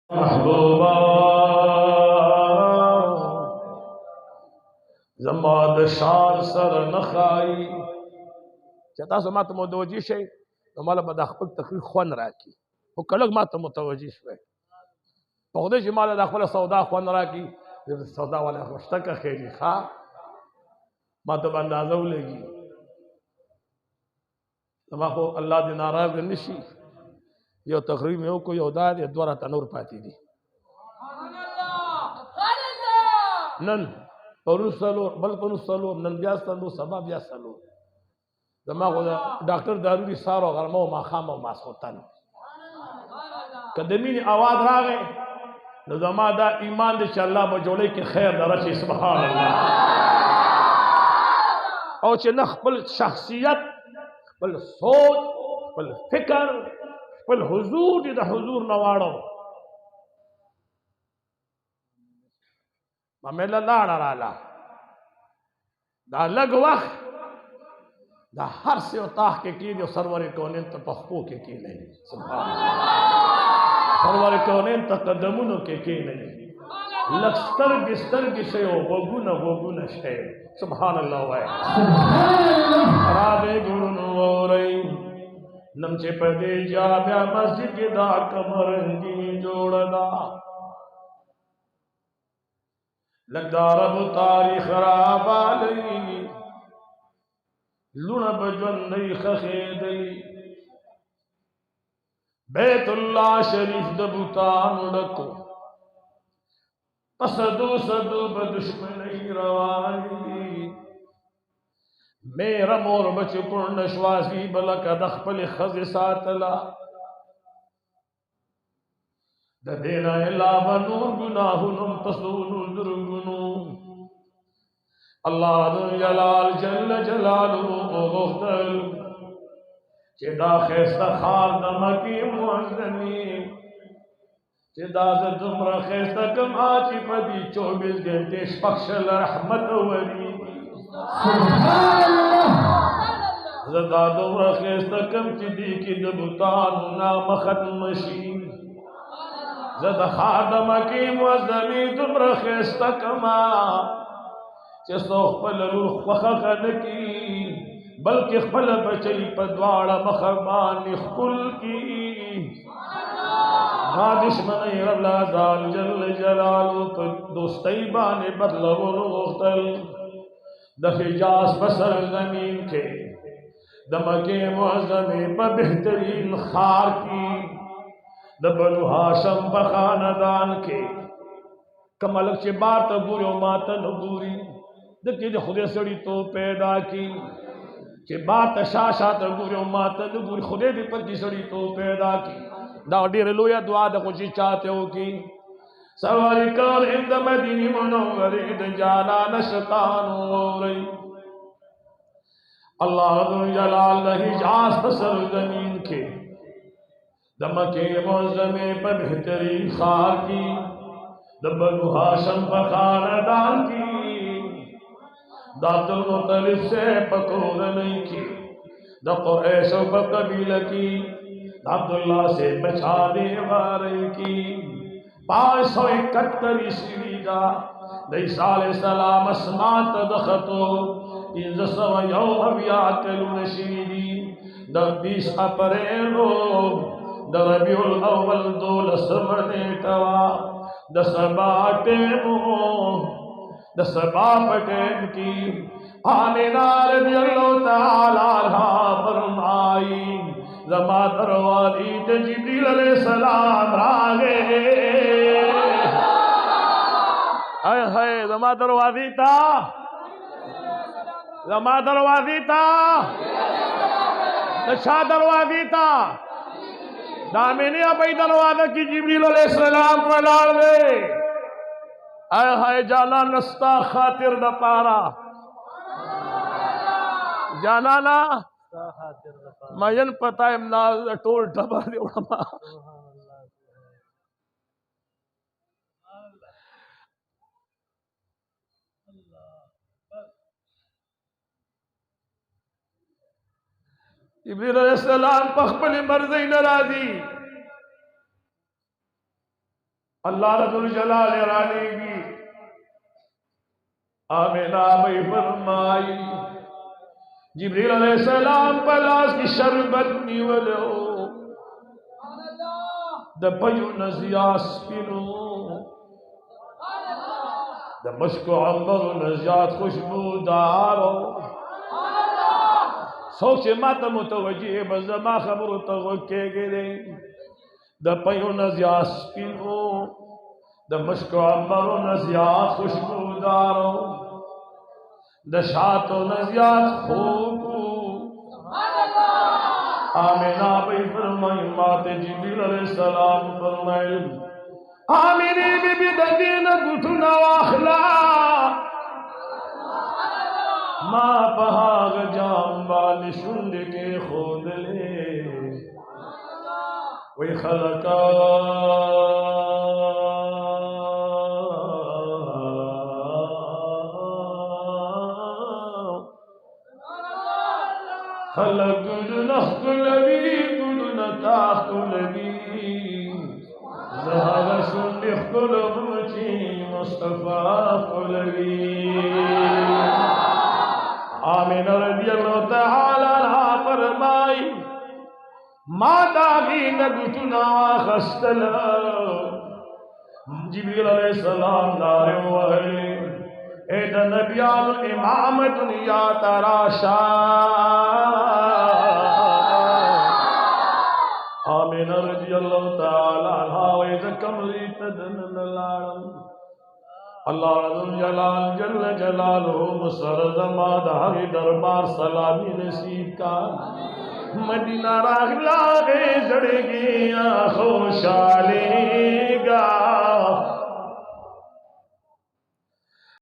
महबूबा जमाद शान सर नखाई चता सो मात मुतवजी शे तो माला बदा खपल तकरीर ख्वन राकी वो कलग मात मुतवजी शे पौधे जमाल दाखल सौदा ख्वन राकी जब सौदा वाला खुश्ता का खेली खा मात अंदाजा लेगी तमाको अल्लाह दे नाराज निशी यो तकरीर में कोई उदा दे द्वारा तनूर पाती दी नन परुसलो बल परुसलो नन ब्यासलो सबा ब्यासलो जमा को डॉक्टर दारूरी सारो गरमो माखाम और मासोतन कदमी ने आवाज आ गए न जमा दा ईमान दे अल्लाह बजोड़े के खैर दरच सुभान अल्लाह और चे नखबल शख्सियत बल सोच बल फिक्र बल हुजूर द हुजूर नवाड़ो मेला लाड़ा राला दा लग वक्त दा हर से उताह के की जो सरवर कौन तो पखपो के की नहीं सुभान सरवर कौन तकदमुन के नहीं लक्स्तर बिस्तर किसे हो वगुन शे सुभान अल्लाह वाह राबे गुरु नोरई नमचे पदे जाम्या मस्जिद दा कमरंगी जोड़दा लगदारब तारीख राबाली लुणब जन्नई खखेदई बैतुल्लाह शरीफ दबुतान उड़को पसदो सदो बदुश्मनी रवानी मेरा मोर बच पूर्ण श्वासी बलक दखपल खज सातला देना लावनु गुनाहुनुम तसूनु दुर्गुनु अल्लाह जलाल जल जलालु मुख्तल चिदा खैस्ता खार दमकी मुअज़्ज़मी चिदा ज़ुमरा खैस्ता कम आची पदी 24 घंटे पक्षल रहमत वरी सुभान अल्लाह ज़दा दुमरा खैस्ता कम चिदी की दबुतान नाम खत्म शी ज़द खादम की मुअज़्ज़मी तुमरा खैस्ता कमा चसो खपल रूह वखन की बल्कि खपल बचई पदवाड़ा मखबानी खुल की ना दुश्मन रब्ला जाल जल जलालु पर दोस्तई बाने बदलवो मुख्तल दहिजास बसर जमीन के दमके मुअज़्ज़मी पर बेहतरीन खार की दबनु हाशम बखानदान के कमलक चे बात बुरो मातन बुरी दके जो खुदे सड़ी तो पैदा की चे बात शाशात बुरो मातन बुरी खुदे भी पर की सड़ी तो पैदा की दा डेर लोया दुआ द कुछ चाहते हो की सवारी कर इंद मदीनी मुनव्वरे द जाना नशतान रही अल्लाह जलाल हिजाज बसर जमीन के दमके मुअज़्ज़मे पर बेहतरीन खार की दबनु हाशम पर खानदान की दातुल मुतलिफ से पकोर नहीं की द कुरैश पर कबीला की अब्दुल्ला से बचाने वाले की 571 ईस्वी का दई साल सलाम अस्मात दखतो इन सवा यौम याकलु नशीरी द 20 अप्रैल दरबियुल अव्वल दोल समने टवा दसबा पटेम की आने नार अल्लाह ताला फरमाई जमा दरवाज़ी ते जिब्रील अलैहिस्सलाम रागे हाय हाय जमा दरवाज़ी ता नशा दरवाज़ी ता दामिनी अबई दरवाज़ा की जिब्रील अलैहिस्सलाम को डाल दे आय हाय जाना नस्ता खातिर द पारा जाना ना मयन पता है ना टोल डबा दे उड़मा जिब्रील अलैहिस्सलाम पखपली मर्ज़ी नाराज़ी अल्लाह रब्बुल जलाल रानी की आमिना भाई फरमाई जिब्रील अलैहिस्सलाम पलास की शरबत निवलो द पयु नजियास पिनो द मश्को अंबर नजियात खुशबूदारो सोच मत मुतवज्जे बज़मा खबर तवक्के गिरे द पयु नजियास पिनो द मश्को अंबर नजियात खुशबूदारो द शातो नजियात खूबू आमिना भाई फरमाई माते जिब्रील अलैहिस्सलाम फरमाए आमिनी बीबी ददीन गुठना वाखला माँ पहाग जाम्बा निशुंड के खोद ले वही खलका खलक गुलनखलवी गुलनताखलवी ज़हर सुन्निख कुलबची मुस्तफा कुलवी आमिना रज़ियल्लाहु तआला अन्हा फरमाई माता की नगुटना खस्तल जिब्रील अलैहिस्सलाम नारे वहे एद नबियान इमाम दुनिया तराशा आमिना रज़ियल्लाहु तआला अन्हा वैद कमली तदन लालम अल्लाह रब्बुल जलाल जल्ल जलालुहु मुसरदमा दहरी दरबार सलामी नसीब का मदीना रागला गे जड़े गया खुशाली गा